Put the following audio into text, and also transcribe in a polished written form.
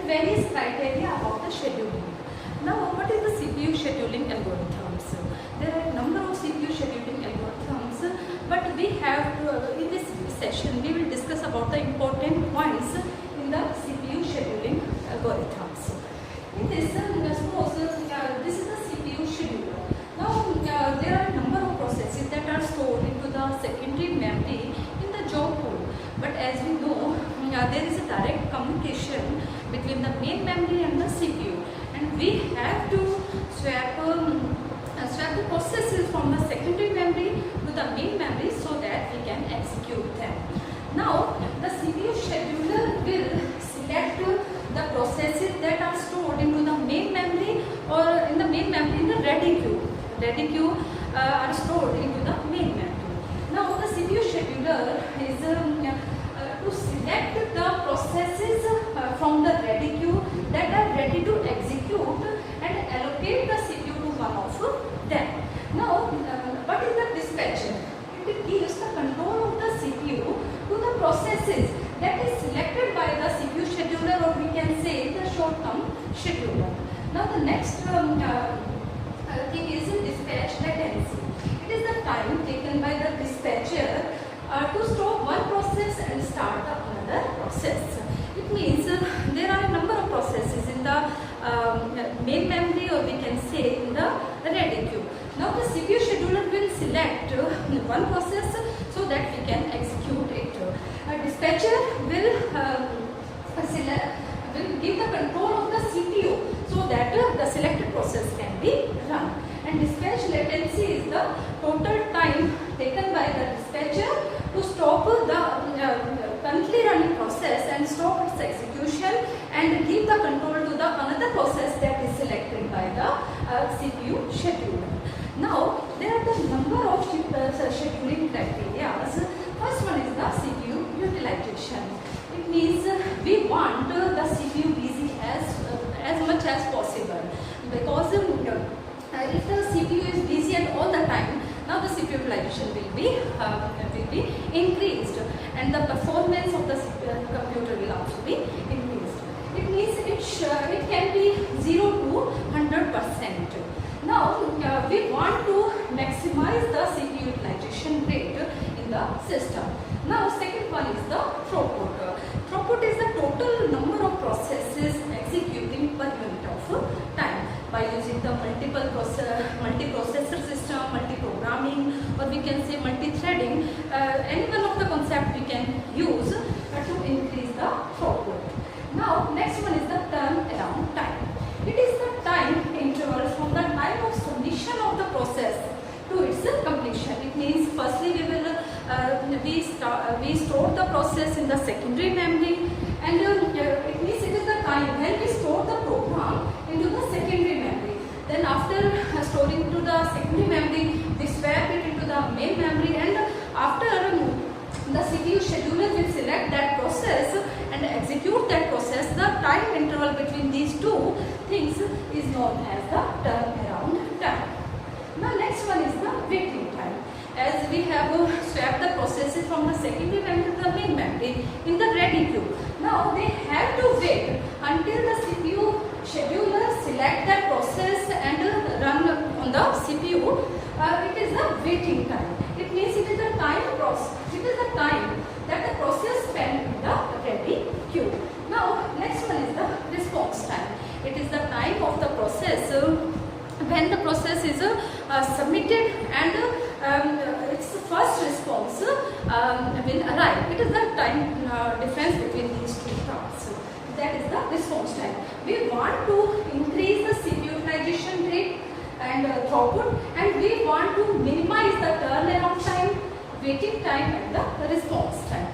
various criteria about the scheduling. Now, what is the CPU scheduling algorithms? There are a number of CPU scheduling algorithms, but we have to, in this session we will discuss about the important points in the CPU scheduling algorithms. In this, suppose this is the CPU scheduler. Now, there are a number of processes that are stored into the secondary memory in the job pool. But as we know, there is a direct communication between the main memory and the CPU, and we have to swap the processes from the secondary memory to the main memory so that we can execute them. Now, the CPU scheduler will select the processes that are stored into the main memory or in the main memory in the ready queue. Ready queue are stored into the main memory. Now, the CPU scheduler is to select the processes from the ready queue that are ready to execute and allocate the CPU to one of them. Now, what is the dispatcher? It gives the control of the CPU to the processes that is selected by the CPU scheduler, or we can say the short-term scheduler. Now, the next thing is dispatch latency. It is the time taken by the dispatcher to stop one process and start another process. It means there are a number of processes in the main memory, or we can say in the ready queue. Now, the CPU scheduler will select one process so that we can execute it. A dispatcher will give the control of the CPU so that the selected process can be run. And dispatch latency is the total time taken by the dispatcher to stop the currently running process and stop its execution and give the control to the another process that is selected by the CPU scheduler. Now, there are the number of scheduling criteria. First one is the CPU utilization. It means we want the CPU busy as much as possible, because if the CPU is busy at all the time, now the CPU utilization will be increased, and the performance of the computer will also be increased. It means it can be 0 to 100%. Now, we want to maximize the CPU utilization rate in the system. Now, second one is the throughput. Throughput is the total number of processes executing per unit of time by using the multi-processor system, multi-programming, or we can say multi-threading. Any one of the concept we can use to increase the throughput. Now, next one is the turnaround time. It is the time interval from the time of submission of the process to its completion. It means firstly we store the process in the secondary memory, and it means it is the time when we store the program into the secondary memory. Then after storing to the secondary memory, we swap it into the main memory, and after the CPU scheduler will select that process and execute that process. The time interval between these two things is known as the turnaround time. Now, next one is the waiting time. As we have swapped the processes from the secondary memory to the main memory in the ready queue. Now, they have to wait until the CPU scheduler select that process and run on the CPU. It is the waiting time. It means it is the time process. It is the time that the process spent in the ready queue. Now, next one is the response time. It is the time of the process when the process is submitted and its first response will arrive. It is the time difference between these two terms. That is the response time. We want to increase the CPU utilization rate and throughput, and we want to minimize the turnaround time, waiting time, and the response time.